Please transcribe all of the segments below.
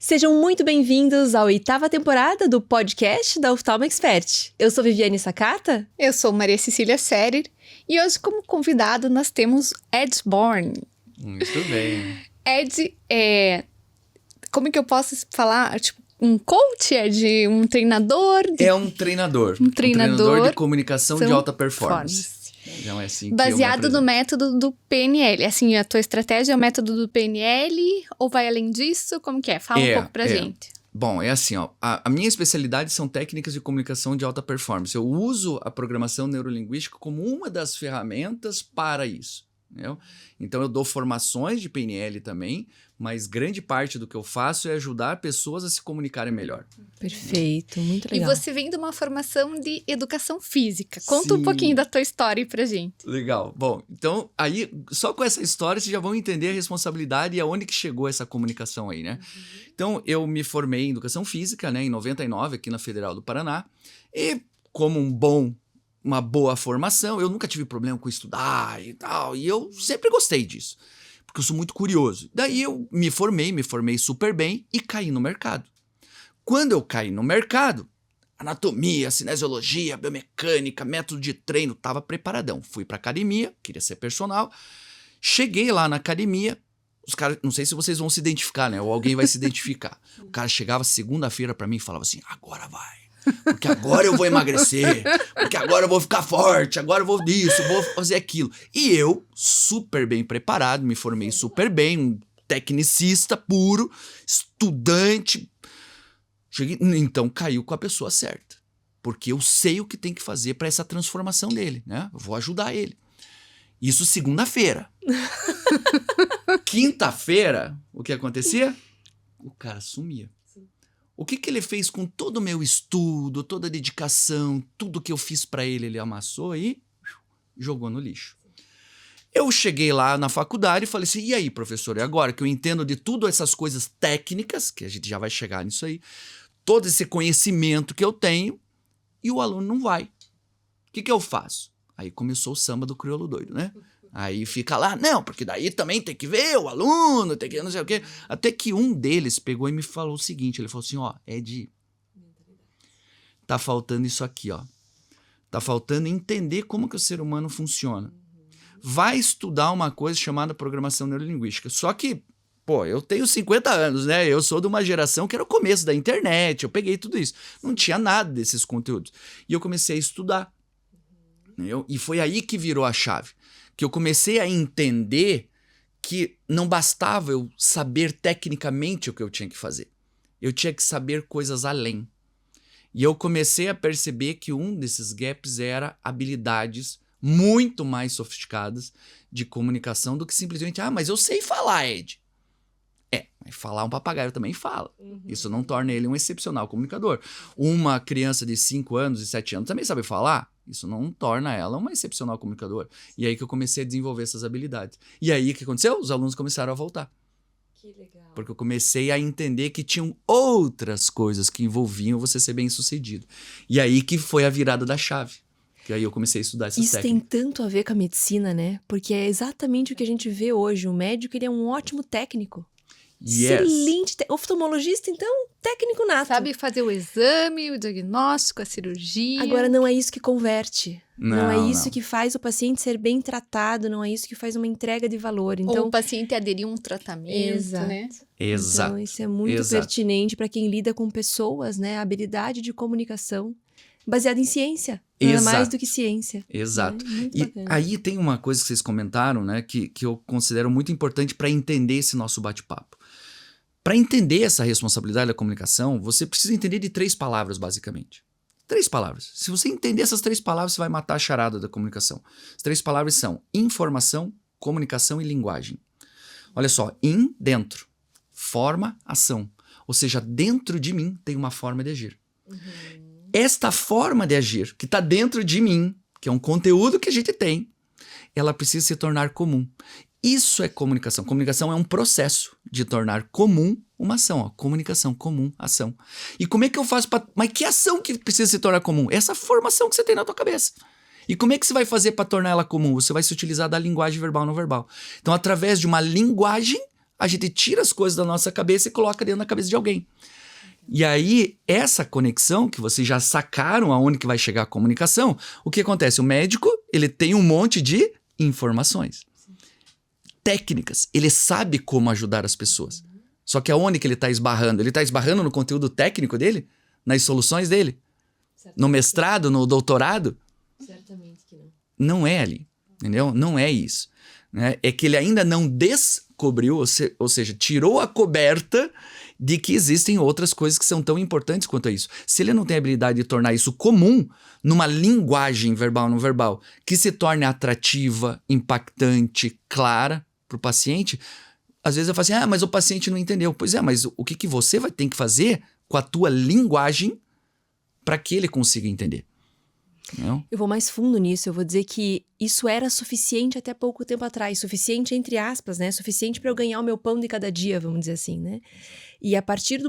Sejam muito bem-vindos à 8ª temporada do podcast da Oftalmo Expert. Eu sou Viviane Sakata. Eu sou Maria Cecília Serer e hoje como convidado nós temos Ed Born. Muito bem. Ed como que eu posso falar? Tipo, um coach? É um treinador? É um treinador. Um treinador de comunicação de alta performance. Não é assim que baseado no método do PNL. Assim, a tua estratégia é o método do PNL ou vai além disso? Como que é? Fala um pouco pra gente. Bom, é assim, ó. A minha especialidade são técnicas de comunicação de alta performance. Eu uso a programação neurolinguística como uma das ferramentas para isso. Entendeu? Então eu dou formações de PNL também, mas grande parte do que eu faço é ajudar pessoas a se comunicarem melhor. Perfeito, muito legal. E você vem de uma formação de educação física. Conta Sim. um pouquinho da tua história aí pra gente. Legal. Bom, então aí só com essa história vocês já vão entender a responsabilidade e aonde que chegou essa comunicação aí, né? Então eu me formei em educação física, né, em 99 aqui na Federal do Paraná e como uma boa formação, eu nunca tive problema com estudar e tal, e eu sempre gostei disso, porque eu sou muito curioso. Daí eu me formei super bem e caí no mercado. Quando eu caí no mercado, anatomia, cinesiologia, biomecânica, método de treino, tava preparadão. Fui pra academia, queria ser personal, cheguei lá na academia, os caras, não sei se vocês vão se identificar, né, ou alguém vai se identificar. O cara chegava segunda-feira pra mim e falava assim, agora vai. Porque agora eu vou emagrecer, porque agora eu vou ficar forte, agora eu vou disso, vou fazer aquilo. E eu, super bem preparado, me formei super bem, um tecnicista puro, estudante. Cheguei, então caiu com a pessoa certa, porque eu sei o que tem que fazer para essa transformação dele, né? Eu vou ajudar ele. Isso segunda-feira. Quinta-feira, o que acontecia? O cara sumia. O que ele fez com todo o meu estudo, toda a dedicação, tudo que eu fiz para ele, ele amassou e jogou no lixo. Eu cheguei lá na faculdade e falei assim, e aí, professor, e agora que eu entendo de tudo essas coisas técnicas, que a gente já vai chegar nisso aí, todo esse conhecimento que eu tenho, e o aluno não vai. O que eu faço? Aí começou o samba do crioulo doido, né? Aí fica lá, não, porque daí também tem que ver o aluno, tem que não sei o quê. Até que um deles pegou e me falou o seguinte, ele falou assim, ó, Ed, tá faltando isso aqui, ó. Tá faltando entender como que o ser humano funciona. Vai estudar uma coisa chamada programação neurolinguística. Só que, pô, eu tenho 50 anos, né? Eu sou de uma geração que era o começo da internet, eu peguei tudo isso. Não tinha nada desses conteúdos. E eu comecei a estudar. Entendeu? E foi aí que virou a chave. Que eu comecei a entender que não bastava eu saber tecnicamente o que eu tinha que fazer. Eu tinha que saber coisas além. E eu comecei a perceber que um desses gaps era habilidades muito mais sofisticadas de comunicação do que simplesmente, mas eu sei falar, Ed. Mas falar um papagaio também fala. Isso não torna ele um excepcional comunicador. Uma criança de 5 anos e 7 anos também sabe falar. Isso não torna ela uma excepcional comunicadora. E aí que eu comecei a desenvolver essas habilidades. E aí o que aconteceu? Os alunos começaram a voltar. Que legal. Porque eu comecei a entender que tinham outras coisas que envolviam você ser bem-sucedido. E aí que foi a virada da chave. Que aí eu comecei a estudar essas técnicas. Isso tem tanto a ver com a medicina, né? Porque é exatamente o que a gente vê hoje. O médico, ele é um ótimo técnico. Yes. Excelente. Oftalmologista, então, técnico nato. Sabe fazer o exame, o diagnóstico, a cirurgia. Agora, não é isso que converte. Não é isso não. que faz o paciente ser bem tratado, não é isso que faz uma entrega de valor. Então, ou o paciente aderir a um tratamento, exato. né? Exato. Então, isso é muito pertinente para quem lida com pessoas, né? A habilidade de comunicação baseada em ciência. Não é mais do que ciência. Exato. Né? Muito E bacana. aí tem uma coisa que vocês comentaram, né? Que eu considero muito importante para entender esse nosso bate-papo. Para entender essa responsabilidade da comunicação, você precisa entender de 3 palavras, basicamente. 3 palavras. Se você entender essas 3 palavras, você vai matar a charada da comunicação. As 3 palavras são informação, comunicação e linguagem. Olha só, dentro, forma, ação. Ou seja, dentro de mim tem uma forma de agir. Esta forma de agir, que está dentro de mim, que é um conteúdo que a gente tem, ela precisa se tornar comum. Isso é comunicação. Comunicação é um processo de tornar comum uma ação. Ó. Comunicação, comum, ação. E como é que eu faço para... Mas que ação que precisa se tornar comum? Essa formação que você tem na tua cabeça. E como é que você vai fazer para tornar ela comum? Você vai se utilizar da linguagem verbal não verbal. Então, através de uma linguagem, a gente tira as coisas da nossa cabeça e coloca dentro da cabeça de alguém. E aí, essa conexão, que vocês já sacaram aonde que vai chegar a comunicação, o que acontece? O médico, ele tem um monte de informações. Técnicas. Ele sabe como ajudar as pessoas. Só que aonde que ele está esbarrando? Ele está esbarrando no conteúdo técnico dele? Nas soluções dele? No mestrado, no doutorado? Certamente que não. Não é ali, entendeu? Não é isso. Né? É que ele ainda não descobriu, ou seja, tirou a coberta de que existem outras coisas que são tão importantes quanto a isso. Se ele não tem a habilidade de tornar isso comum numa linguagem verbal não verbal que se torne atrativa, impactante, clara para o paciente, às vezes eu falo assim, mas o paciente não entendeu. Pois é, mas o que você vai ter que fazer com a tua linguagem para que ele consiga entender? Não? Eu vou mais fundo nisso, eu vou dizer que isso era suficiente até pouco tempo atrás, suficiente entre aspas, né? Suficiente para eu ganhar o meu pão de cada dia, vamos dizer assim, né? E a partir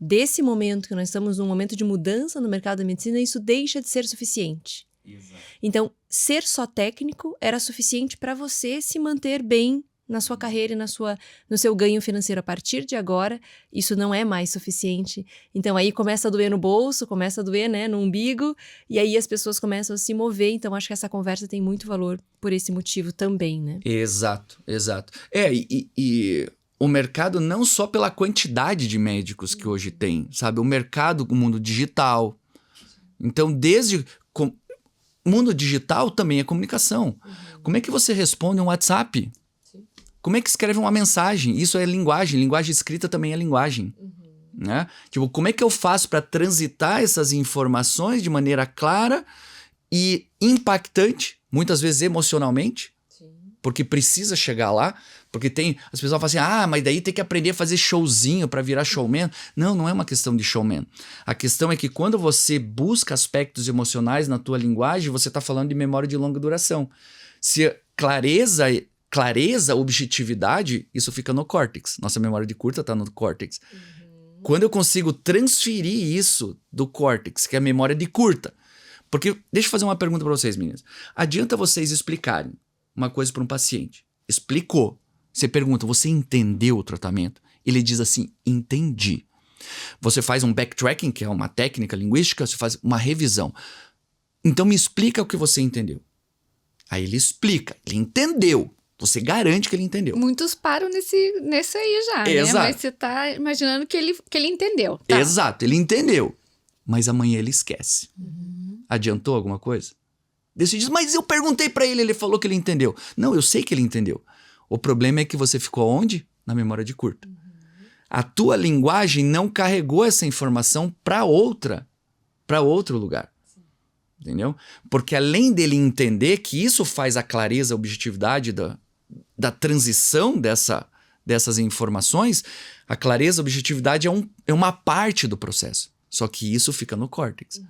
desse momento que nós estamos num momento de mudança no mercado da medicina, isso deixa de ser suficiente. Exato. Então, ser só técnico era suficiente para você se manter bem na sua carreira e no seu ganho financeiro. A partir de agora, isso não é mais suficiente. Então, aí começa a doer no bolso, começa a doer, né, no umbigo, e aí as pessoas começam a se mover. Então, acho que essa conversa tem muito valor por esse motivo também, né? Exato, exato. E o mercado não só pela quantidade de médicos que hoje tem, sabe? O mercado, o mundo digital. Então, o mundo digital também é comunicação. Como é que você responde um WhatsApp? Como é que escreve uma mensagem? Isso é linguagem. Linguagem escrita também é linguagem. Né? Tipo, como é que eu faço para transitar essas informações de maneira clara e impactante, muitas vezes emocionalmente? Sim. Porque precisa chegar lá. Porque as pessoas falam assim, mas daí tem que aprender a fazer showzinho para virar showman. Não é uma questão de showman. A questão é que quando você busca aspectos emocionais na tua linguagem, você está falando de memória de longa duração. Se clareza, objetividade, isso fica no córtex. Nossa memória de curta está no córtex. Quando eu consigo transferir isso do córtex, que é a memória de curta. Porque, deixa eu fazer uma pergunta para vocês, meninas. Adianta vocês explicarem uma coisa para um paciente. Explicou. Você pergunta, você entendeu o tratamento? Ele diz assim, entendi. Você faz um backtracking, que é uma técnica linguística, você faz uma revisão. Então me explica o que você entendeu. Aí ele explica, ele entendeu. Você garante que ele entendeu. Muitos param nesse aí já, Exato. Né? Mas você tá imaginando que ele entendeu. Tá. Exato, ele entendeu. Mas amanhã ele esquece. Adiantou alguma coisa? Você diz, mas eu perguntei pra ele falou que ele entendeu. Não, eu sei que ele entendeu. O problema é que você ficou onde? Na memória de curta. A tua linguagem não carregou essa informação para outro lugar. Entendeu? Porque além dele entender que isso faz a clareza, a objetividade da transição dessas informações, a clareza, a objetividade é uma parte do processo. Só que isso fica no córtex.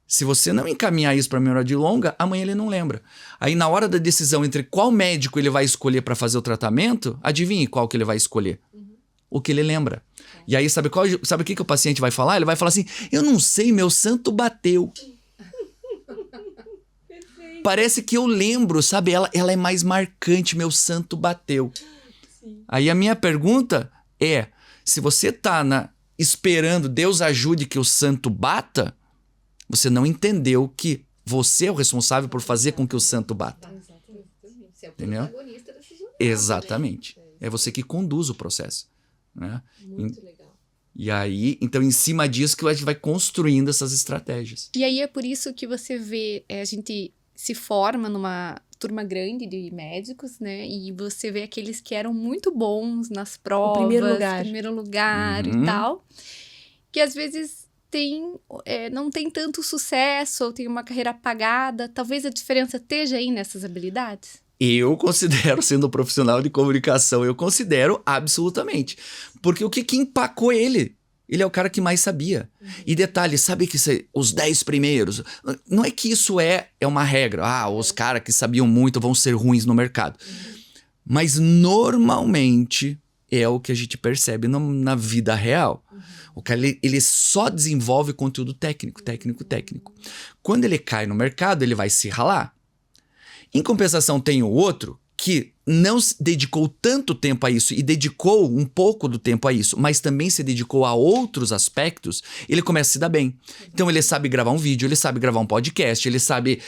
Se você não encaminhar isso para a memória de longa, amanhã ele não lembra. Aí na hora da decisão entre qual médico ele vai escolher para fazer o tratamento, adivinhe qual que ele vai escolher. O que ele lembra. E aí sabe o que o paciente vai falar? Ele vai falar assim, eu não sei, meu santo bateu. Parece que eu lembro, sabe? Ela é mais marcante, meu santo bateu. Sim. Aí a minha pergunta é, se você tá esperando Deus ajude que o santo bata, você não entendeu que você é o responsável por fazer com que o santo bata. Exatamente. Você é o protagonista dessa jornada. Exatamente. É você que conduz o processo. Né? Muito legal. E aí, então, em cima disso que a gente vai construindo essas estratégias. E aí é por isso que você vê, a gente se forma numa turma grande de médicos, né? E você vê aqueles que eram muito bons nas provas, primeiro lugar e tal, que às vezes não tem tanto sucesso ou tem uma carreira apagada. Talvez a diferença esteja aí nessas habilidades? Eu considero, sendo profissional de comunicação, eu considero absolutamente. Porque o que empacou ele? Ele é o cara que mais sabia. E detalhe, sabe que os 10 primeiros... Não é que isso é uma regra. Os caras que sabiam muito vão ser ruins no mercado. Mas normalmente é o que a gente percebe na vida real. O cara, ele só desenvolve conteúdo técnico. Quando ele cai no mercado, ele vai se ralar. Em compensação, tem o outro que não se dedicou tanto tempo a isso e dedicou um pouco do tempo a isso, mas também se dedicou a outros aspectos, ele começa a se dar bem. Então ele sabe gravar um vídeo, ele sabe gravar um podcast, ele sabe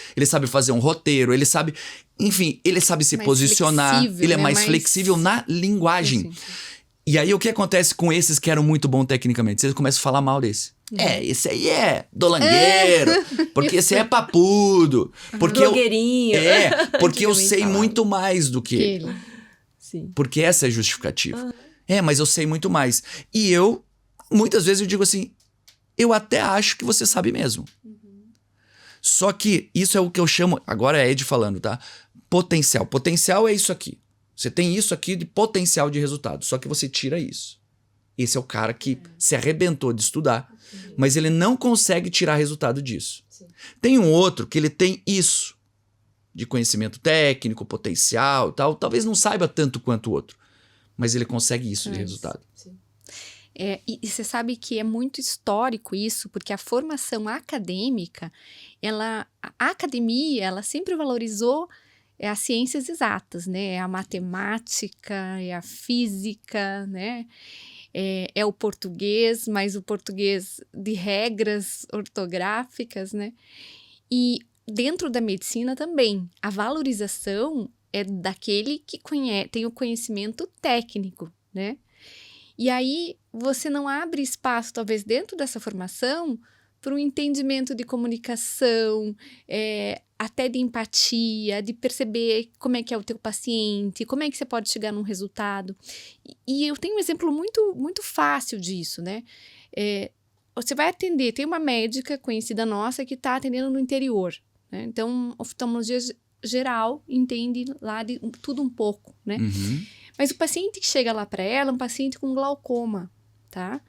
fazer um roteiro, ele sabe... Enfim, ele sabe se posicionar, ele é mais flexível na linguagem. E aí o que acontece com esses que eram muito bons tecnicamente? Vocês começam a falar mal desse. Esse aí é dolangueiro, porque esse aí é papudo, porque blogueirinho. Porque eu sei muito mais do que ele. Sim. Porque essa é a justificativa. Mas eu sei muito mais. E muitas vezes eu digo assim, eu até acho que você sabe mesmo. Só que isso é o que eu chamo, agora é Ed falando, tá? Potencial. Potencial é isso aqui. Você tem isso aqui de potencial de resultado, só que você tira isso. Esse é o cara que se arrebentou de estudar, mas ele não consegue tirar resultado disso. Sim. Tem um outro que ele tem isso, de conhecimento técnico, potencial e tal. Talvez não saiba tanto quanto o outro, mas ele consegue isso de resultado. Sim. E você sabe que é muito histórico isso, porque a formação acadêmica, a academia, ela sempre valorizou as ciências exatas, né? É a matemática, é a física, né? É o português, mas o português de regras ortográficas, né? E dentro da medicina também, a valorização é daquele que tem o conhecimento técnico, né? E aí você não abre espaço, talvez dentro dessa formação, para um entendimento de comunicação, até de empatia, de perceber como é que é o teu paciente, como é que você pode chegar num resultado. E eu tenho um exemplo muito, muito fácil disso, né? Você vai atender, tem uma médica conhecida nossa que está atendendo no interior, né? Então, oftalmologia geral entende lá de tudo um pouco, né? Uhum. Mas o paciente que chega lá para ela é um paciente com glaucoma, tá?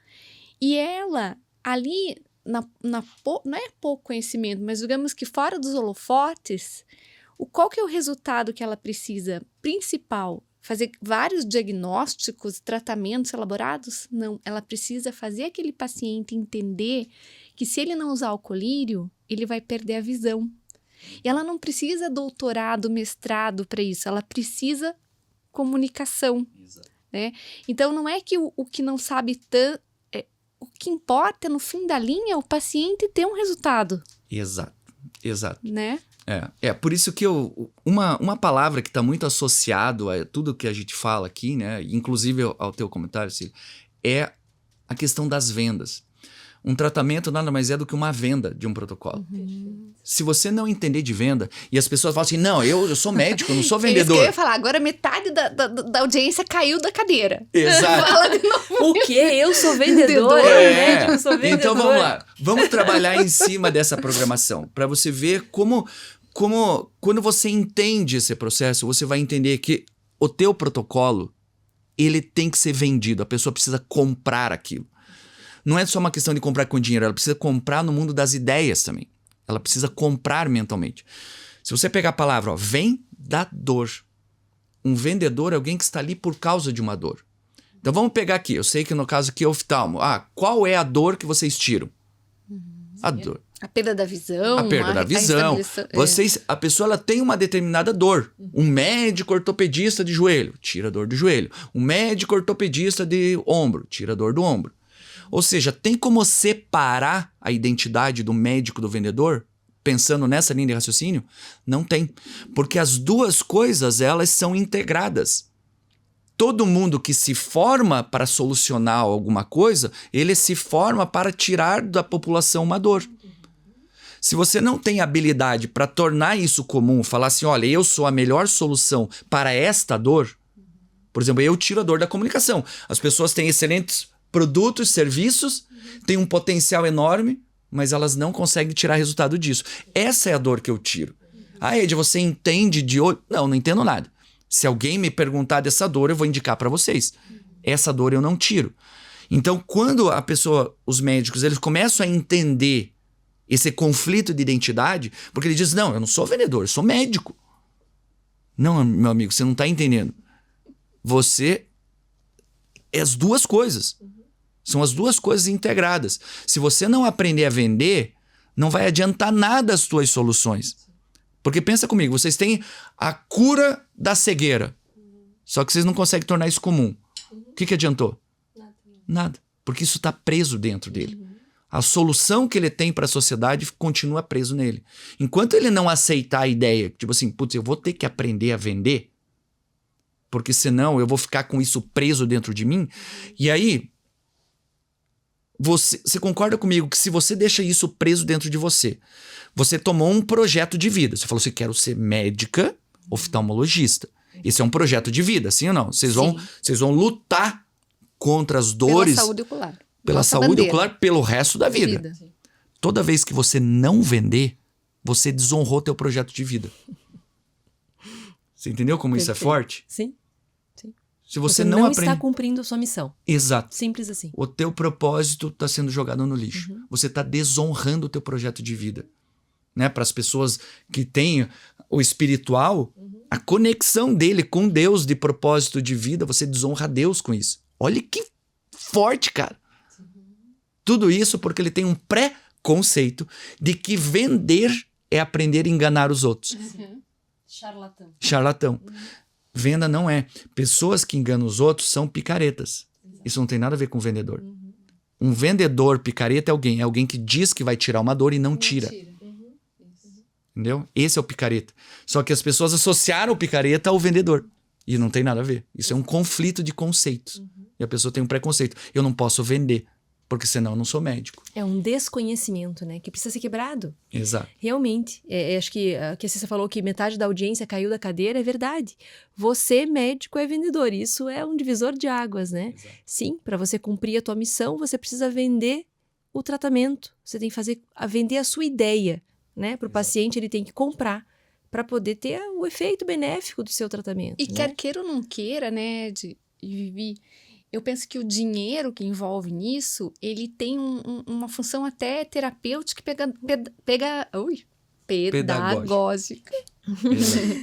E ela, ali... não é pouco conhecimento, mas digamos que fora dos holofotes, qual que é o resultado que ela precisa? Principal, fazer vários diagnósticos, tratamentos elaborados? Não, ela precisa fazer aquele paciente entender que se ele não usar o colírio, ele vai perder a visão. E ela não precisa doutorado, mestrado para isso, ela precisa comunicação. Exato. Né? Então não é que o que não sabe tanto... O que importa, no fim da linha, é o paciente ter um resultado. Exato. Né? Por isso que uma palavra que está muito associado a tudo que a gente fala aqui, né, inclusive ao teu comentário, Cília, é a questão das vendas. Um tratamento nada mais é do que uma venda de um protocolo. Se você não entender de venda, e as pessoas falam assim, não, eu sou médico, eu não sou vendedor. É isso que eu ia falar, agora metade da audiência caiu da cadeira. Exato. Fala de novo. O quê? Eu sou vendedor? Eu sou vendedor. Então vamos lá, vamos trabalhar em cima dessa programação, para você ver como quando você entende esse processo, você vai entender que o teu protocolo, ele tem que ser vendido, a pessoa precisa comprar aquilo. Não é só uma questão de comprar com dinheiro, ela precisa comprar no mundo das ideias também. Ela precisa comprar mentalmente. Se você pegar a palavra, vendedor. Um vendedor é alguém que está ali por causa de uma dor. Então vamos pegar aqui, eu sei que no caso aqui é oftalmo. qual é a dor que vocês tiram? A dor. A perda da visão. A perda da visão. A pessoa ela tem uma determinada dor. Um médico ortopedista de joelho, tira a dor do joelho. Um médico ortopedista de ombro, tira a dor do ombro. Ou seja, tem como separar a identidade do médico do vendedor? Pensando nessa linha de raciocínio? Não tem. Porque as duas coisas, elas são integradas. Todo mundo que se forma para solucionar alguma coisa, ele se forma para tirar da população uma dor. Se você não tem habilidade para tornar isso comum, falar assim, olha, eu sou a melhor solução para esta dor. Por exemplo, eu tiro a dor da comunicação. As pessoas têm excelentes produtos, serviços, têm um potencial enorme, mas elas não conseguem tirar resultado disso. Essa é a dor que eu tiro. Ed, você entende de olho? Não entendo nada. Se alguém me perguntar dessa dor, eu vou indicar para vocês. Essa dor eu não tiro. Então, quando os médicos, eles começam a entender esse conflito de identidade, porque ele diz, não, eu não sou vendedor, eu sou médico. Não, meu amigo, você não está entendendo. Você é as duas coisas. São as duas coisas integradas. Se você não aprender a vender, não vai adiantar nada as tuas soluções. Porque pensa comigo, vocês têm a cura da cegueira. Só que vocês não conseguem tornar isso comum. O que adiantou? Nada. Porque isso está preso dentro dele. A solução que ele tem para a sociedade continua preso nele. Enquanto ele não aceitar a ideia, tipo assim, putz, eu vou ter que aprender a vender, porque senão eu vou ficar com isso preso dentro de mim. E aí, você concorda comigo que se você deixa isso preso dentro de você, você tomou um projeto de vida. Você falou assim, quero ser médica oftalmologista. Esse é um projeto de vida, sim ou não? Vocês vão lutar contra as dores. Pela saúde ocular. Pela saúde ocular, pelo resto da vida. Toda vez que você não vender, você desonrou teu projeto de vida. Você entendeu como isso é forte? Sim. Se você não está cumprindo a sua missão. Exato. Simples assim. O teu propósito está sendo jogado no lixo. Você está desonrando o teu projeto de vida. Né? Para as pessoas que têm o espiritual, a conexão dele com Deus de propósito de vida, você desonra Deus com isso. Olha que forte, cara. Tudo isso porque ele tem um pré-conceito de que vender é aprender a enganar os outros. Charlatão. Venda não é. Pessoas que enganam os outros são picaretas. Isso não tem nada a ver com vendedor. Um vendedor picareta é alguém que diz que vai tirar uma dor e não tira. Entendeu? Esse é o picareta. Só que as pessoas associaram o picareta ao vendedor. E não tem nada a ver. Isso é um conflito de conceitos. E a pessoa tem um preconceito. Eu não posso vender, porque senão eu não sou médico. É um desconhecimento, né? Que precisa ser quebrado. Exato. Realmente. Acho que a Cissa falou que metade da audiência caiu da cadeira, é verdade. Você, médico, é vendedor. Isso é um divisor de águas, né? Exato. Sim, para você cumprir a tua missão, você precisa vender o tratamento. Você tem que vender a sua ideia, né? Para o paciente, ele tem que comprar para poder ter o efeito benéfico do seu tratamento. E né? quer queira ou não queira, né, Vivi, eu penso que o dinheiro que envolve nisso, ele tem uma função até terapêutica pedagógica,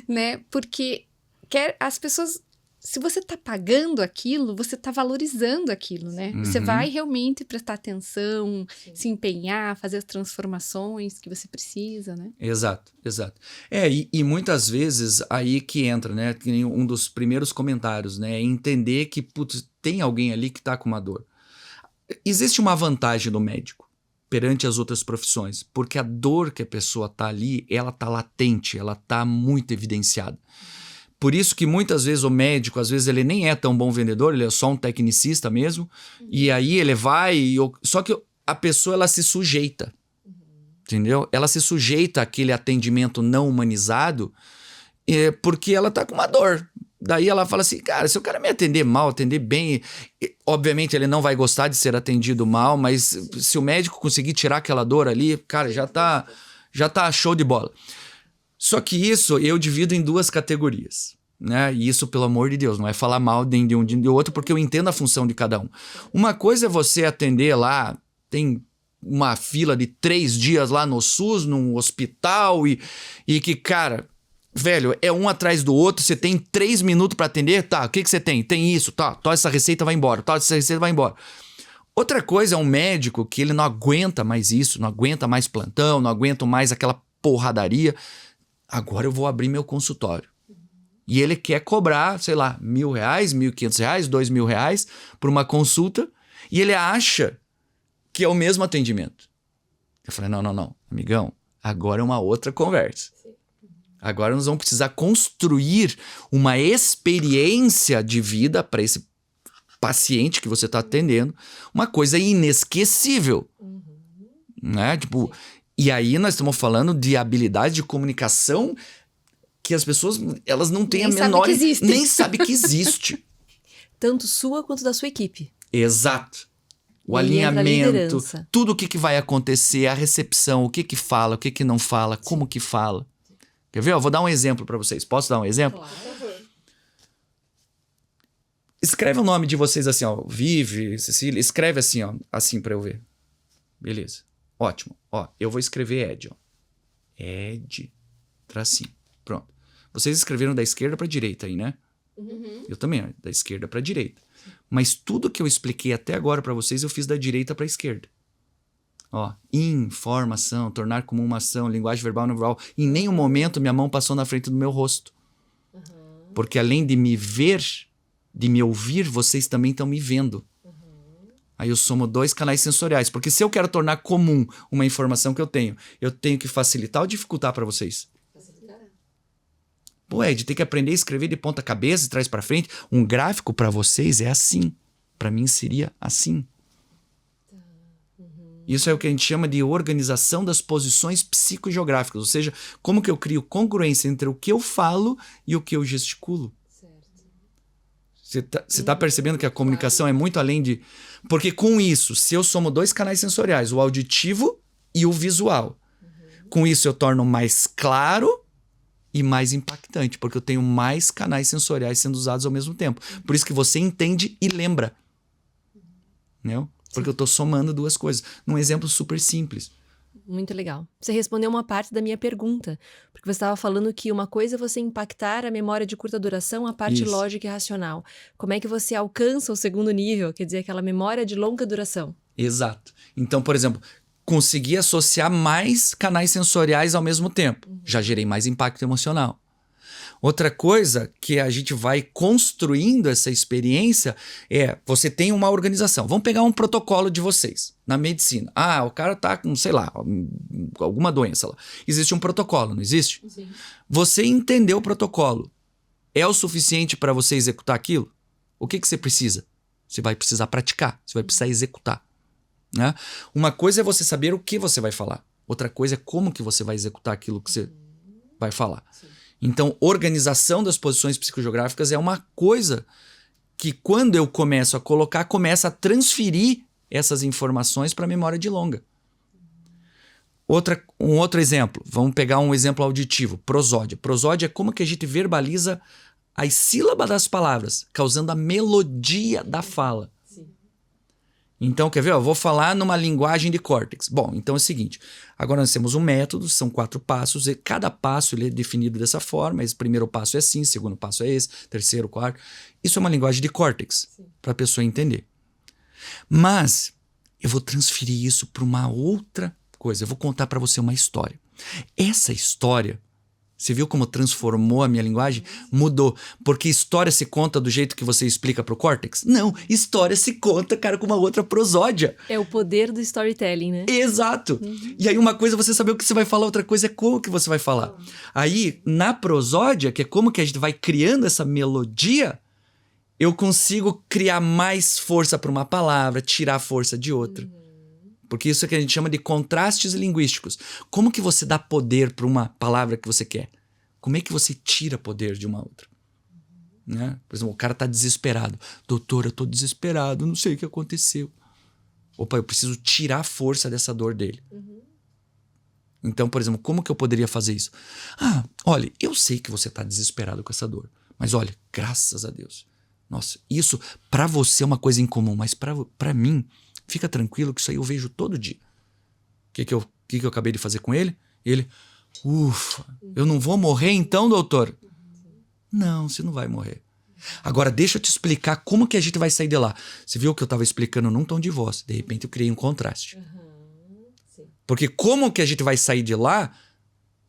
né? Porque as pessoas, se você tá pagando aquilo, você tá valorizando aquilo, né? Você vai realmente prestar atenção, se empenhar, fazer as transformações que você precisa, né? Exato. E muitas vezes aí que entra, né? Um dos primeiros comentários, né? É entender que, putz, tem alguém ali que tá com uma dor. Existe uma vantagem do médico perante as outras profissões, porque a dor que a pessoa tá ali, ela tá latente, ela tá muito evidenciada. Por isso que muitas vezes o médico, às vezes ele nem é tão bom vendedor, ele é só um tecnicista mesmo, e aí ele vai, só que a pessoa ela se sujeita, entendeu? Ela se sujeita àquele atendimento não humanizado, porque ela tá com uma dor. Daí ela fala assim, cara, se o cara me atender mal, atender bem, obviamente ele não vai gostar de ser atendido mal, mas se o médico conseguir tirar aquela dor ali, cara, já tá show de bola. Só que isso eu divido em duas categorias, né? E isso, pelo amor de Deus, não é falar mal nem de um nem do outro, porque eu entendo a função de cada um. Uma coisa é você atender lá, tem uma fila de 3 dias lá no SUS, num hospital, e que, cara, velho, é um atrás do outro, você tem 3 minutos para atender, tá, o que você tem? Tem isso, tá, essa receita vai embora, essa receita vai embora. Outra coisa é um médico que ele não aguenta mais isso, não aguenta mais plantão, não aguenta mais aquela porradaria. Agora eu vou abrir meu consultório. E ele quer cobrar, sei lá, R$1.000, R$1.500, R$2.000 por uma consulta, e ele acha que é o mesmo atendimento. Eu falei, não, amigão, agora é uma outra conversa. Agora nós vamos precisar construir uma experiência de vida para esse paciente que você está atendendo, uma coisa inesquecível. Né? Tipo, e aí nós estamos falando de habilidade de comunicação que as pessoas, elas não têm a menor... Nem sabem que existe. Tanto sua quanto da sua equipe. Exato. O alinhamento, tudo o que vai acontecer, a recepção, o que fala, o que não fala, como que fala. Quer ver? Eu vou dar um exemplo para vocês. Posso dar um exemplo? Claro. Escreve o nome de vocês assim, ó. Vivi, Cecília. Escreve assim, ó. Assim para eu ver. Beleza. Ótimo. Ó, eu vou escrever Ed, ó. Ed, tracinho. Pronto. Vocês escreveram da esquerda para direita aí, né? Eu também, ó, da esquerda para direita. Mas tudo que eu expliquei até agora para vocês, eu fiz da direita para esquerda. Ó, informação, tornar comum uma ação, linguagem verbal não verbal. Em nenhum momento minha mão passou na frente do meu rosto. Porque além de me ver, de me ouvir, vocês também estão me vendo. Aí eu somo 2 canais sensoriais. Porque se eu quero tornar comum uma informação que eu tenho que facilitar ou dificultar para vocês? Facilitar. Pô, Ed, tem que aprender a escrever de ponta cabeça, de trás para frente. Um gráfico para vocês é assim. Para mim seria assim. Isso é o que a gente chama de organização das posições psicogeográficas. Ou seja, como que eu crio congruência entre o que eu falo e o que eu gesticulo. Você tá percebendo que a comunicação é muito além de... Porque com isso, se eu somo 2 canais sensoriais, o auditivo e o visual, com isso eu torno mais claro e mais impactante, porque eu tenho mais canais sensoriais sendo usados ao mesmo tempo. Por isso que você entende e lembra. Entendeu? Porque eu estou somando 2 coisas. Num exemplo super simples. Muito legal. Você respondeu uma parte da minha pergunta. Porque você estava falando que uma coisa é você impactar a memória de curta duração, a parte lógica e racional. Como é que você alcança o segundo nível? Quer dizer, aquela memória de longa duração. Exato. Então, por exemplo, consegui associar mais canais sensoriais ao mesmo tempo. Já gerei mais impacto emocional. Outra coisa que a gente vai construindo essa experiência é, você tem uma organização. Vamos pegar um protocolo de vocês na medicina. Ah, o cara tá com, sei lá, alguma doença lá. Existe um protocolo, não existe? Sim. Você entendeu o protocolo. É o suficiente para você executar aquilo? O que você precisa? Você vai precisar praticar, você vai precisar executar. Né? Uma coisa é você saber o que você vai falar. Outra coisa é como que você vai executar aquilo que você vai falar. Sim. Então, organização das posições psicogeográficas é uma coisa que quando eu começo a colocar, começa a transferir essas informações para a memória de longa. Um outro exemplo, vamos pegar um exemplo auditivo, prosódia. Prosódia é como que a gente verbaliza as sílabas das palavras, causando a melodia da fala. Então, quer ver? Eu vou falar numa linguagem de córtex. Bom, então é o seguinte. Agora nós temos um método, são 4 passos, e cada passo ele é definido dessa forma. Esse primeiro passo é assim, segundo passo é esse, terceiro, quarto. Isso é uma linguagem de córtex, para a pessoa entender. Mas eu vou transferir isso para uma outra coisa. Eu vou contar para você uma história. Essa história... Você viu como transformou a minha linguagem? Mudou. Porque história se conta do jeito que você explica pro córtex? Não. História se conta, cara, com uma outra prosódia. É o poder do storytelling, né? Exato. E aí uma coisa é você saber o que você vai falar, outra coisa é como que você vai falar. Aí, na prosódia, que é como que a gente vai criando essa melodia, eu consigo criar mais força para uma palavra, tirar força de outra. Porque isso é que a gente chama de contrastes linguísticos. Como que você dá poder para uma palavra que você quer? Como é que você tira poder de uma outra? Né? Por exemplo, o cara está desesperado. Doutor, eu estou desesperado, não sei o que aconteceu. Opa, eu preciso tirar a força dessa dor dele. Então, por exemplo, como que eu poderia fazer isso? Ah, olha, eu sei que você está desesperado com essa dor. Mas olha, graças a Deus. Nossa, isso para você é uma coisa incomum, mas para mim... Fica tranquilo que isso aí eu vejo todo dia. O que eu acabei de fazer com ele? Ele, ufa, eu não vou morrer então, doutor? Não, você não vai morrer. Agora, deixa eu te explicar como que a gente vai sair de lá. Você viu que eu estava explicando num tom de voz. De repente eu criei um contraste. Porque como que a gente vai sair de lá,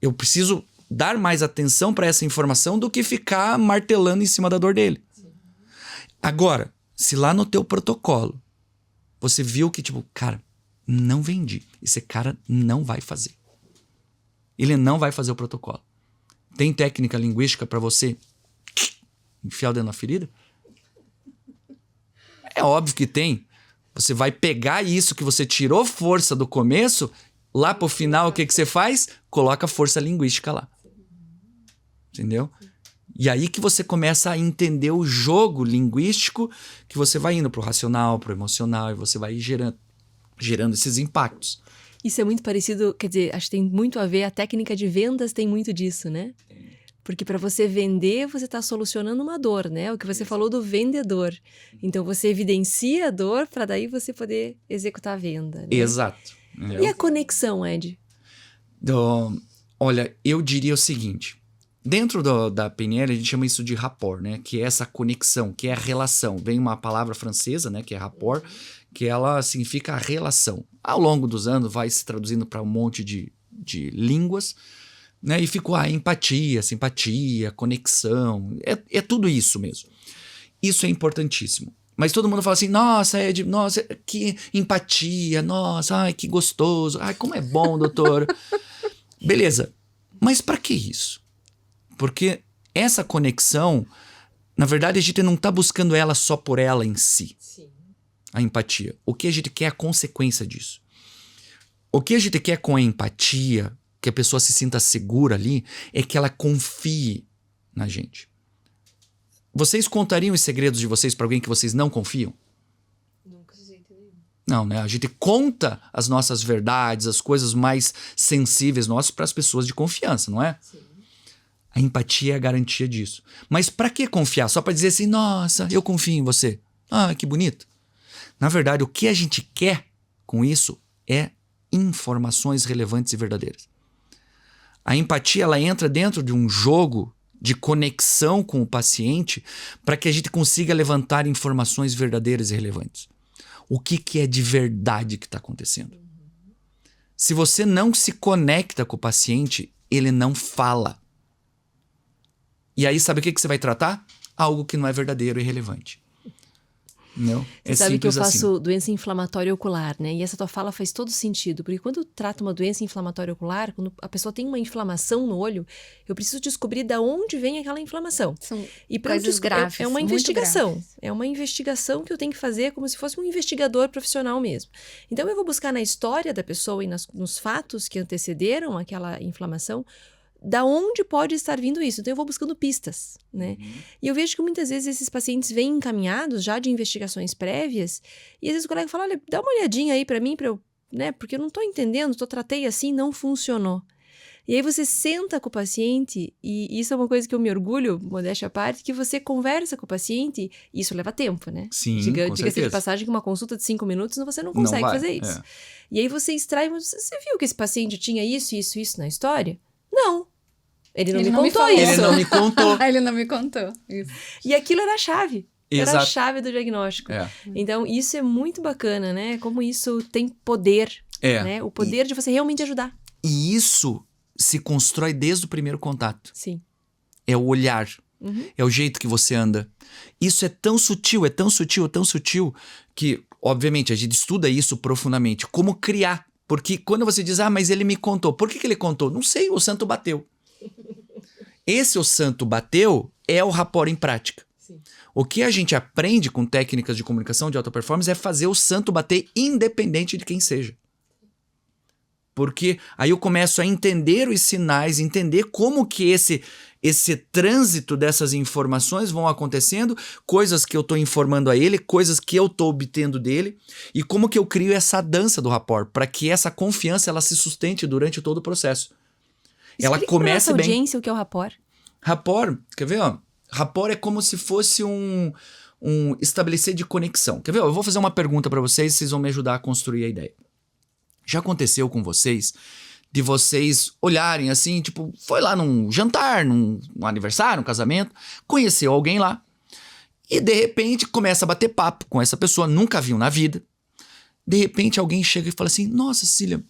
eu preciso dar mais atenção para essa informação do que ficar martelando em cima da dor dele. Agora, se lá no teu protocolo você viu que, tipo, cara, não vendi. Esse cara não vai fazer. Ele não vai fazer o protocolo. Tem técnica linguística para você enfiar o dedo na ferida? É óbvio que tem. Você vai pegar isso que você tirou força do começo, lá pro final, o que você faz? Coloca força linguística lá. Entendeu? E aí que você começa a entender o jogo linguístico, que você vai indo pro racional, pro emocional, e você vai gerando esses impactos. Isso é muito parecido, quer dizer, acho que tem muito a ver, a técnica de vendas tem muito disso, né? Porque para você vender, você está solucionando uma dor, né? O que você falou do vendedor. Então você evidencia a dor para daí você poder executar a venda. Né? Exato. E a conexão, Ed? Olha, eu diria o seguinte. Dentro da PNL, a gente chama isso de rapport, né? Que é essa conexão, que é a relação. Vem uma palavra francesa, né? Que é rapport, que ela significa a relação. Ao longo dos anos vai se traduzindo para um monte de línguas, né? E ficou a empatia, simpatia, conexão, é tudo isso mesmo. Isso é importantíssimo. Mas todo mundo fala assim, nossa, Ed, nossa, que empatia, nossa, ai, que gostoso, ai, como é bom, doutor. Beleza, mas para que isso? Porque essa conexão, na verdade, a gente não está buscando ela só por ela em si. Sim. A empatia. O que a gente quer é a consequência disso. O que a gente quer com a empatia, que a pessoa se sinta segura ali, é que ela confie na gente. Vocês contariam os segredos de vocês para alguém que vocês não confiam? Nunca de jeito nenhum. Não, né? A gente conta as nossas verdades, as coisas mais sensíveis nossas para as pessoas de confiança, não é? Sim. A empatia é a garantia disso. Mas para que confiar? Só para dizer assim, nossa, eu confio em você. Ah, que bonito. Na verdade, o que a gente quer com isso é informações relevantes e verdadeiras. A empatia, ela entra dentro de um jogo de conexão com o paciente para que a gente consiga levantar informações verdadeiras e relevantes. O que é de verdade que está acontecendo? Se você não se conecta com o paciente, ele não fala. E aí, sabe o que você vai tratar? Algo que não é verdadeiro e relevante. Não, Você sabe que eu faço doença inflamatória ocular, né? E essa tua fala faz todo sentido, porque quando eu trato uma doença inflamatória ocular, quando a pessoa tem uma inflamação no olho, eu preciso descobrir de onde vem aquela inflamação. São e coisas graves. É uma investigação. É uma investigação que eu tenho que fazer como se fosse um investigador profissional mesmo. Então eu vou buscar na história da pessoa e nos fatos que antecederam aquela inflamação, da onde pode estar vindo isso. Então eu vou buscando pistas, né? E eu vejo que muitas vezes esses pacientes vêm encaminhados já de investigações prévias, e às vezes o colega fala, olha, dá uma olhadinha aí pra mim, né? Porque eu não tô entendendo, tratei assim, não funcionou. E aí você senta com o paciente, e isso é uma coisa que eu me orgulho, modéstia à parte, que você conversa com o paciente, e isso leva tempo, né? Sim, Diga-se de passagem que uma consulta de 5 minutos você não consegue fazer isso. É. E aí você extrai, você viu que esse paciente tinha isso na história? Não. Ele não me contou isso. Ele não me contou. Ele não me contou. Isso. E aquilo era a chave. Exato. Era a chave do diagnóstico. É. Então, isso é muito bacana, né? Como isso tem poder. Né? O poder de você realmente ajudar. E isso se constrói desde o primeiro contato. Sim. É o olhar. É o jeito que você anda. Isso é tão sutil, que, obviamente, a gente estuda isso profundamente. Como criar. Porque quando você diz, mas ele me contou. Por que ele contou? Não sei, o santo bateu. Esse o santo bateu é o rapport em prática. Sim. O que a gente aprende com técnicas de comunicação de alta performance é fazer o santo bater independente de quem seja. Porque aí eu começo a entender os sinais, entender como que esse trânsito dessas informações vão acontecendo, coisas que eu estou informando a ele, coisas que eu estou obtendo dele, e como que eu crio essa dança do rapport, para que essa confiança ela se sustente durante todo o processo. Ela começa bem. Audiência, o que é o rapport? Rapport, quer ver? Rapport é como se fosse um estabelecer de conexão. Quer ver? Eu vou fazer uma pergunta para vocês, vocês vão me ajudar a construir a ideia. Já aconteceu com vocês de vocês olharem assim, tipo, foi lá num jantar, num aniversário, num casamento, conheceu alguém lá e de repente começa a bater papo com essa pessoa, nunca viu na vida. De repente alguém chega e fala assim, nossa, Cecília,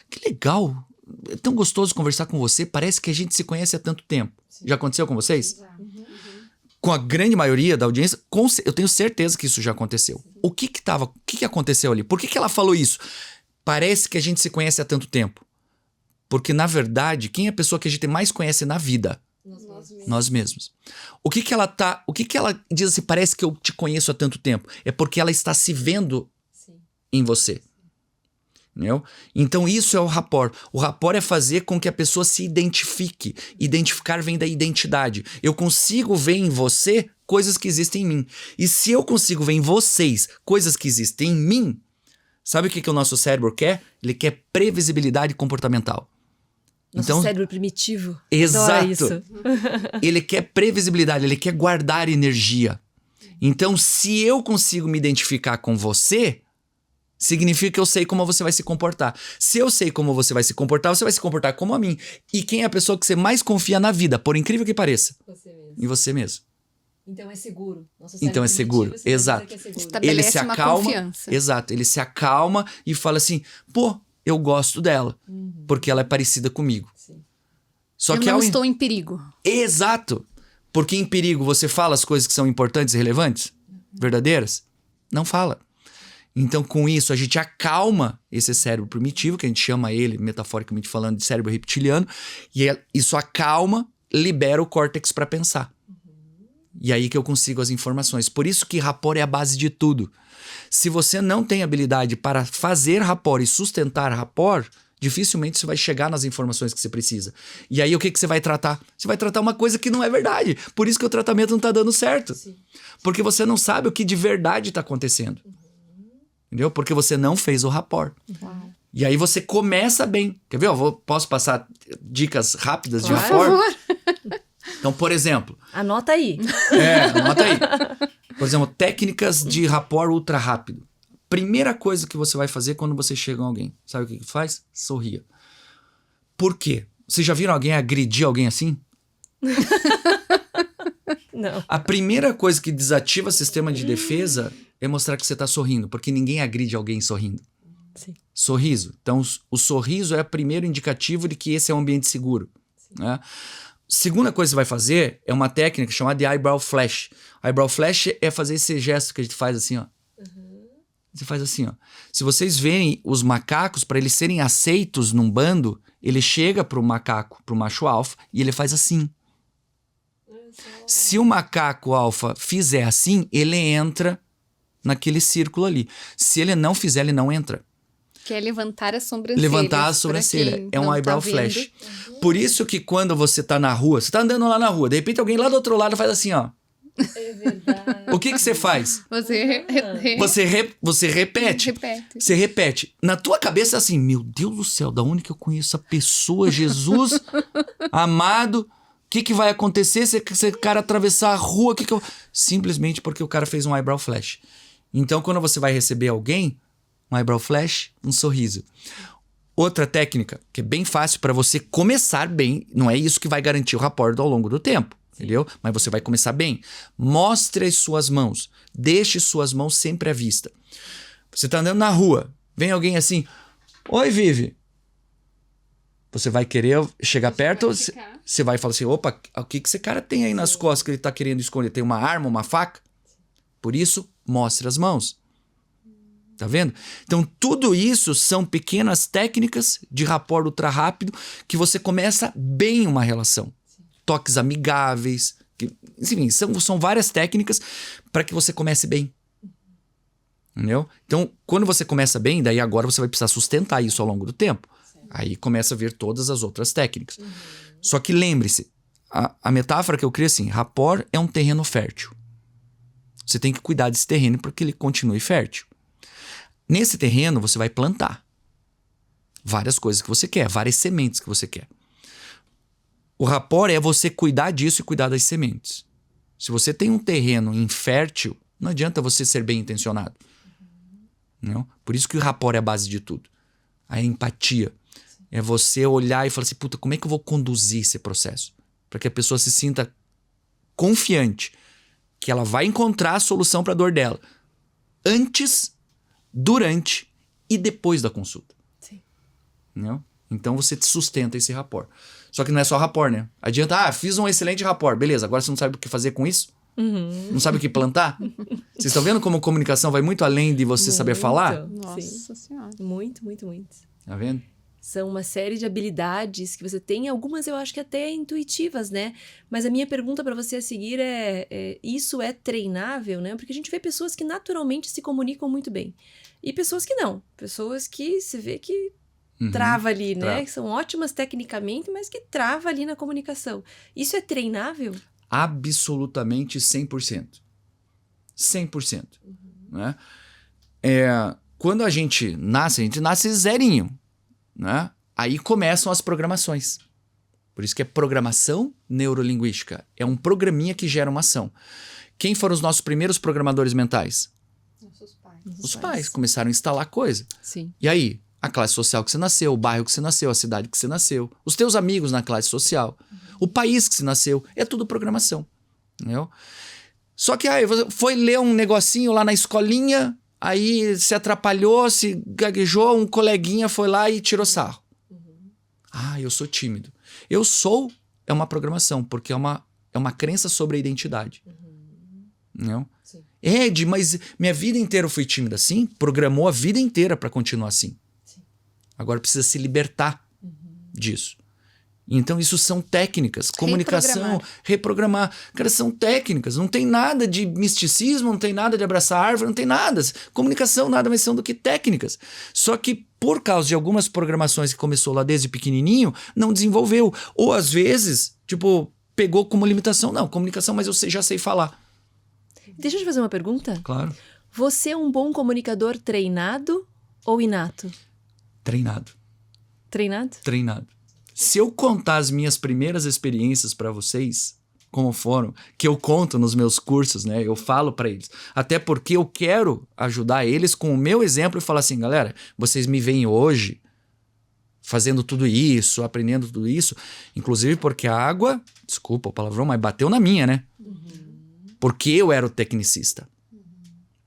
que legal, é tão gostoso conversar com você, parece que a gente se conhece há tanto tempo. Sim. Já aconteceu com vocês? Com a grande maioria da audiência, eu tenho certeza que isso já aconteceu. Sim. O que aconteceu ali? Por que ela falou isso? Parece que a gente se conhece há tanto tempo. Porque, na verdade, quem é a pessoa que a gente mais conhece na vida? Nós mesmos. O que ela diz assim, parece que eu te conheço há tanto tempo? É porque ela está se vendo em você. Entendeu? Então isso é o rapport. O rapport é fazer com que a pessoa se identifique. Identificar vem da identidade. Eu consigo ver em você coisas que existem em mim. E se eu consigo ver em vocês coisas que existem em mim, sabe o que o nosso cérebro quer? Ele quer previsibilidade comportamental. Nosso cérebro primitivo. Exato. Isso. Ele quer previsibilidade, ele quer guardar energia. Então, se eu consigo me identificar com você, significa que eu sei como você vai se comportar. Se eu sei como você vai se comportar como a mim. E quem é a pessoa que você mais confia na vida, por incrível que pareça? Você mesmo. Em você mesmo. Então é seguro. Então é seguro, exato. Ele se acalma, confiança. Exato, ele se acalma e fala assim, pô, eu gosto dela, porque ela é parecida comigo. Sim. Só eu que não estou em perigo. Exato, porque em perigo você fala as coisas que são importantes e relevantes, verdadeiras? Não fala. Então, com isso, a gente acalma esse cérebro primitivo, que a gente chama ele, metaforicamente falando, de cérebro reptiliano, e isso acalma, libera o córtex para pensar. E aí que eu consigo as informações. Por isso que rapport é a base de tudo. Se você não tem habilidade para fazer rapport e sustentar rapport, dificilmente você vai chegar nas informações que você precisa. E aí o que você vai tratar? Você vai tratar uma coisa que não é verdade. Por isso que o tratamento não está dando certo. Sim. Porque você não sabe o que de verdade está acontecendo. Entendeu? Porque você não fez o rapport. E aí você começa bem. Quer ver? Posso passar dicas rápidas de rapport? Por favor. Então, por exemplo... Anota aí. Anota aí. Por exemplo, técnicas de rapport ultra rápido. Primeira coisa que você vai fazer quando você chega a alguém. Sabe o que faz? Sorria. Por quê? Vocês já viram alguém agredir alguém assim? Não. A primeira coisa que desativa o sistema de defesa é mostrar que você está sorrindo, porque ninguém agride alguém sorrindo. Sim. Sorriso. Então, o sorriso é o primeiro indicativo de que esse é um ambiente seguro. Né? Segunda coisa que você vai fazer é uma técnica chamada de eyebrow flash. Eyebrow flash é fazer esse gesto que a gente faz assim, ó. Você faz assim, ó. Se vocês verem os macacos, para eles serem aceitos num bando, ele chega pro macaco, pro macho alfa, e ele faz assim. Se o macaco alfa fizer assim, ele entra naquele círculo ali. Se ele não fizer, ele não entra. Que é levantar a sobrancelha. Levantar a sobrancelha. É um eyebrow flash. Por isso que quando você tá na rua, você tá andando lá na rua, de repente alguém lá do outro lado faz assim, ó. É verdade. O que você faz? Você repete. Você repete. Na tua cabeça é assim, meu Deus do céu, da onde que eu conheço essa pessoa, Jesus amado? O que vai acontecer se esse cara atravessar a rua? Simplesmente porque o cara fez um eyebrow flash. Então, quando você vai receber alguém, um eyebrow flash, um sorriso. Outra técnica, que é bem fácil para você começar bem, não é isso que vai garantir o rapport ao longo do tempo, entendeu? Mas você vai começar bem. Mostre as suas mãos. Deixe suas mãos sempre à vista. Você tá andando na rua, vem alguém assim, oi, Vivi. Você vai querer chegar perto, você vai falar assim, opa, o que esse cara tem aí nas costas que ele tá querendo esconder? Tem uma arma, uma faca? Por isso, mostre as mãos. Tá vendo? Então, tudo isso são pequenas técnicas de rapport ultra rápido que você começa bem uma relação. Toques amigáveis, enfim, são várias técnicas para que você comece bem. Entendeu? Então, quando você começa bem, daí agora você vai precisar sustentar isso ao longo do tempo. Aí começa a vir todas as outras técnicas. Só que lembre-se, a metáfora que eu criei assim, rapport é um terreno fértil. Você tem que cuidar desse terreno para que ele continue fértil. Nesse terreno, você vai plantar várias coisas que você quer, várias sementes que você quer. O rapport é você cuidar disso e cuidar das sementes. Se você tem um terreno infértil, não adianta você ser bem intencionado. Não? Por isso que o rapport é a base de tudo. A empatia. É você olhar e falar assim, puta, como é que eu vou conduzir esse processo? Para que a pessoa se sinta confiante que ela vai encontrar a solução para a dor dela. Antes, durante e depois da consulta. Sim. Não? Então você sustenta esse rapport. Só que não é só rapport, né? Adianta, fiz um excelente rapport. Beleza, agora você não sabe o que fazer com isso? Não sabe o que plantar? Vocês estão vendo como a comunicação vai muito além de você saber falar? Nossa Senhora. Muito, muito, muito. Tá vendo? São uma série de habilidades que você tem, algumas eu acho que até intuitivas, né? Mas a minha pergunta para você a seguir isso é treinável, né? Porque a gente vê pessoas que naturalmente se comunicam muito bem. E pessoas que não. Pessoas que se vê que trava ali, né? Trava. Que são ótimas tecnicamente, mas que trava ali na comunicação. Isso é treinável? Absolutamente 100%. 100%. Né? Quando a gente nasce zerinho. Né? Aí começam as programações. Por isso que é programação neurolinguística. É um programinha que gera uma ação. Quem foram os nossos primeiros programadores mentais? Nossos pais. Os pais começaram a instalar coisa. Sim. E aí? A classe social que você nasceu, o bairro que você nasceu, a cidade que você nasceu, os teus amigos na classe social, o país que você nasceu, é tudo programação. Entendeu? Só que aí foi ler um negocinho lá na escolinha, aí se atrapalhou, se gaguejou, um coleguinha foi lá e tirou sarro. Eu sou tímido. Eu sou é uma programação, porque é uma crença sobre a identidade. Não? Sim. Ed, mas minha vida inteira eu fui tímida. Sim, programou a vida inteira para continuar assim. Sim. Agora precisa se libertar disso. Então isso são técnicas, comunicação, reprogramar. Cara, são técnicas, não tem nada de misticismo, não tem nada de abraçar árvore, não tem nada. Comunicação nada mais são do que técnicas. Só que por causa de algumas programações que começou lá desde pequenininho, não desenvolveu. Ou às vezes, tipo, pegou como limitação. Não, comunicação, mas eu já sei falar. Deixa eu te fazer uma pergunta. Claro. Você é um bom comunicador treinado ou inato? Treinado. Treinado? Treinado. Se eu contar as minhas primeiras experiências para vocês, como foram, que eu conto nos meus cursos, né? Eu falo para eles. Até porque eu quero ajudar eles com o meu exemplo e falar assim, galera, vocês me veem hoje fazendo tudo isso, aprendendo tudo isso, inclusive porque a água, desculpa o palavrão, mas bateu na minha, né? Porque eu era o tecnicista.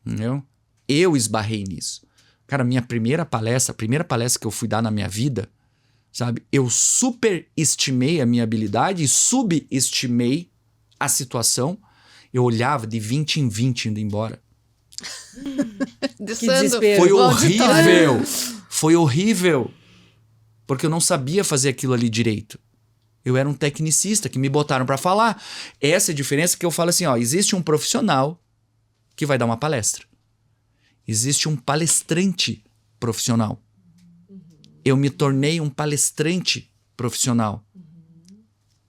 Entendeu? Eu esbarrei nisso. Cara, a primeira palestra que eu fui dar na minha vida, sabe? Eu superestimei a minha habilidade e subestimei a situação. Eu olhava de 20 em 20 indo embora. Que desespero. Foi horrível. Foi horrível. Porque eu não sabia fazer aquilo ali direito. Eu era um tecnicista que me botaram para falar. Essa é a diferença que eu falo assim, ó, existe um profissional que vai dar uma palestra. Existe um palestrante profissional. Eu me tornei um palestrante profissional.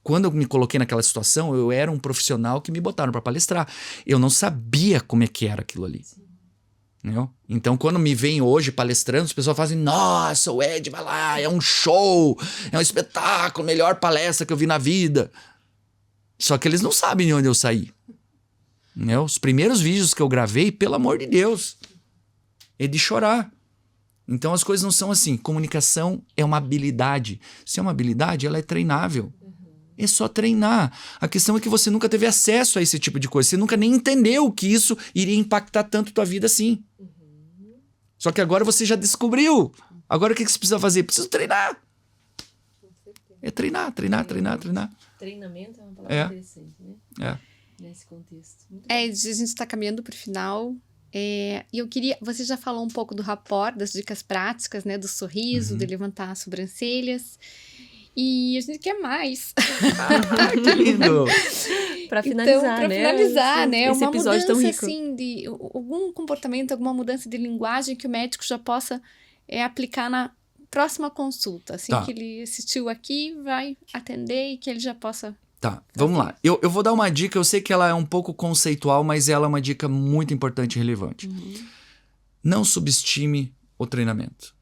Quando eu me coloquei naquela situação, eu era um profissional que me botaram para palestrar. Eu não sabia como é que era aquilo ali. Entendeu? Então, quando me veem hoje palestrando, as pessoas fazem, nossa, o Ed vai lá, é um show, é um espetáculo, melhor palestra que eu vi na vida. Só que eles não sabem de onde eu saí. Entendeu? Os primeiros vídeos que eu gravei, pelo amor de Deus, é de chorar. Então as coisas não são assim. Comunicação é uma habilidade. Se é uma habilidade, ela é treinável. É só treinar. A questão é que você nunca teve acesso a esse tipo de coisa. Você nunca nem entendeu que isso iria impactar tanto tua vida assim. Só que agora você já descobriu. Agora o que você precisa fazer? Precisa treinar. É treinar. Treinamento é uma palavra interessante, né? Nesse contexto. A gente está caminhando para o final. E eu queria... Você já falou um pouco do rapport, das dicas práticas, né? Do sorriso, de levantar as sobrancelhas. E a gente quer mais. Que lindo! Para finalizar, então, né? Finalizar, né? Esse uma episódio mudança, tão rico. assim, de algum comportamento, alguma mudança de linguagem que o médico já possa aplicar na próxima consulta. Assim que ele assistiu aqui, vai atender e que ele já possa... Tá, vamos lá. Eu vou dar uma dica, eu sei que ela é um pouco conceitual, mas ela é uma dica muito importante e relevante. Não subestime o treinamento.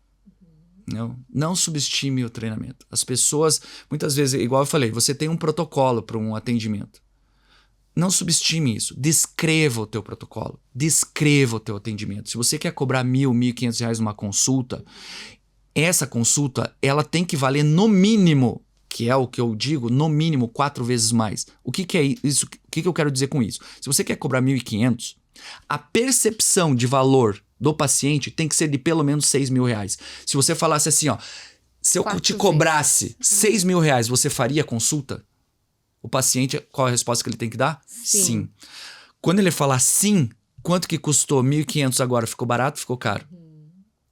Não subestime o treinamento. As pessoas, muitas vezes, igual eu falei, você tem um protocolo para um atendimento. Não subestime isso. Descreva o teu protocolo. Descreva o teu atendimento. Se você quer cobrar R$1.000, R$1.500 numa consulta, essa consulta, ela tem que valer no mínimo, que é o que eu digo, no mínimo 4 vezes mais. O que é isso? O que eu quero dizer com isso? Se você quer cobrar R$1.500, a percepção de valor do paciente tem que ser de pelo menos R$6.000. Se você falasse assim, ó, se eu te cobrasse R$6.000, você faria a consulta? O paciente, qual é a resposta que ele tem que dar? Sim. Quando ele falar sim, quanto que custou? R$1.500 agora? Ficou barato? Ficou caro?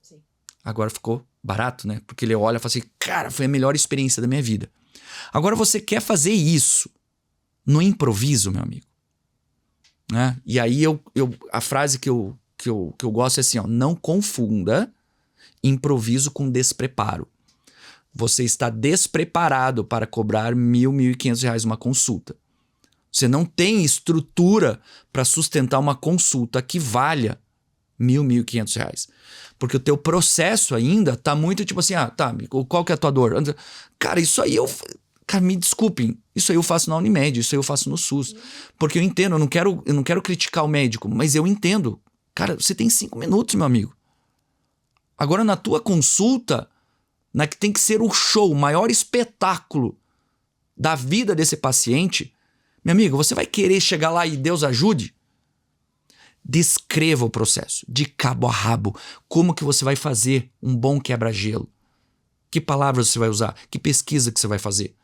Sim. Agora ficou barato, né? Porque ele olha e fala assim, cara, foi a melhor experiência da minha vida. Agora você quer fazer isso no improviso, meu amigo. Né? E aí a frase que eu gosto é assim, ó, não confunda improviso com despreparo. Você está despreparado para cobrar R$1.000, R$1.500 uma consulta. Você não tem estrutura para sustentar uma consulta que valha R$1.000, R$1.500. Porque o teu processo ainda tá muito tipo assim, qual que é a tua dor? Cara, isso aí cara, me desculpem, isso aí eu faço na Unimed, isso aí eu faço no SUS. Porque eu entendo, eu não quero criticar o médico, mas eu entendo. Cara, você tem 5 minutos, meu amigo. Agora, na tua consulta, na que tem que ser o show, o maior espetáculo da vida desse paciente, meu amigo, você vai querer chegar lá e Deus ajude? Descreva o processo, de cabo a rabo. Como que você vai fazer um bom quebra-gelo? Que palavras você vai usar? Que pesquisa que você vai fazer?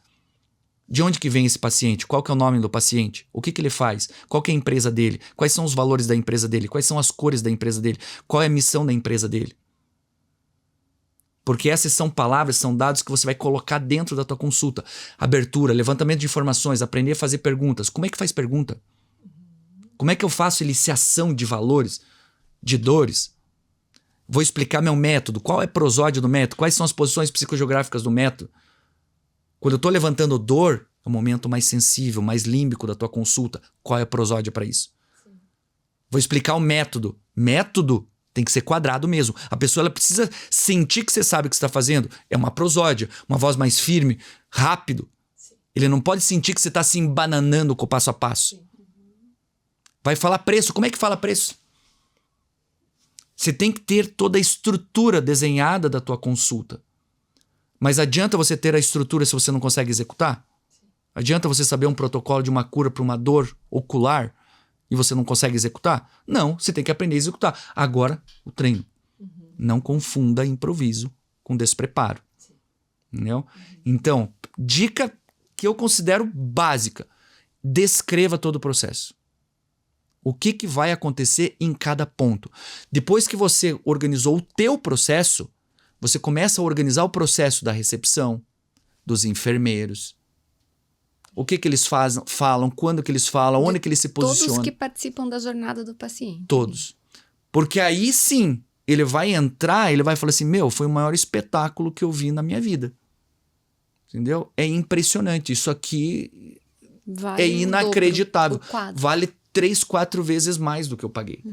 De onde que vem esse paciente? Qual que é o nome do paciente? O que que ele faz? Qual que é a empresa dele? Quais são os valores da empresa dele? Quais são as cores da empresa dele? Qual é a missão da empresa dele? Porque essas são palavras, são dados que você vai colocar dentro da tua consulta. Abertura, levantamento de informações, aprender a fazer perguntas. Como é que faz pergunta? Como é que eu faço eliciação de valores, de dores? Vou explicar meu método. Qual é o prosódio do método? Quais são as posições psicogeográficas do método? Quando eu estou levantando dor, é o momento mais sensível, mais límbico da tua consulta. Qual é a prosódia para isso? Sim. Vou explicar o método. Método tem que ser quadrado mesmo. A pessoa ela precisa sentir que você sabe o que você está fazendo. É uma prosódia, uma voz mais firme, rápido. Sim. Ele não pode sentir que você está se embananando com o passo a passo. Sim. Vai falar preço. Como é que fala preço? Você tem que ter toda a estrutura desenhada da tua consulta. Mas adianta você ter a estrutura se você não consegue executar? Adianta você saber um protocolo de uma cura para uma dor ocular e você não consegue executar? Não, você tem que aprender a executar. Agora, o treino. Não confunda improviso com despreparo. Entendeu? Então, dica que eu considero básica. Descreva todo o processo. O que vai acontecer em cada ponto. Depois que você organizou o teu processo, você começa a organizar o processo da recepção, dos enfermeiros. O que eles falam, quando que eles falam, onde que eles se posicionam. Todos que participam da jornada do paciente. Todos. Porque aí sim, ele vai entrar, ele vai falar assim, foi o maior espetáculo que eu vi na minha vida. Entendeu? É impressionante. Isso aqui vale é inacreditável. Dobro, vale 3, 4 vezes mais do que eu paguei.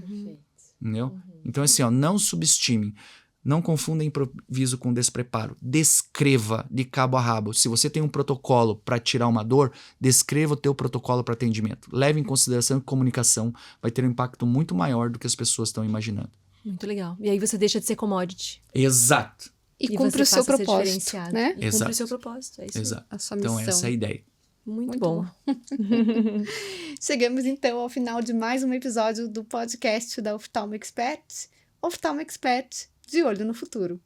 Entendeu? Então assim, não subestime. Não confunda improviso com despreparo. Descreva de cabo a rabo. Se você tem um protocolo para tirar uma dor, descreva o teu protocolo para atendimento. Leve em consideração que comunicação vai ter um impacto muito maior do que as pessoas estão imaginando. Muito legal. E aí você deixa de ser commodity. Exato. E cumpre o seu propósito, né? E cumpre o seu propósito, é isso. Exato. A sua missão. Então essa é a ideia. Muito bom. Chegamos então ao final de mais um episódio do podcast da Oftalmo Expert. Oftalmo Expert, de olho no futuro.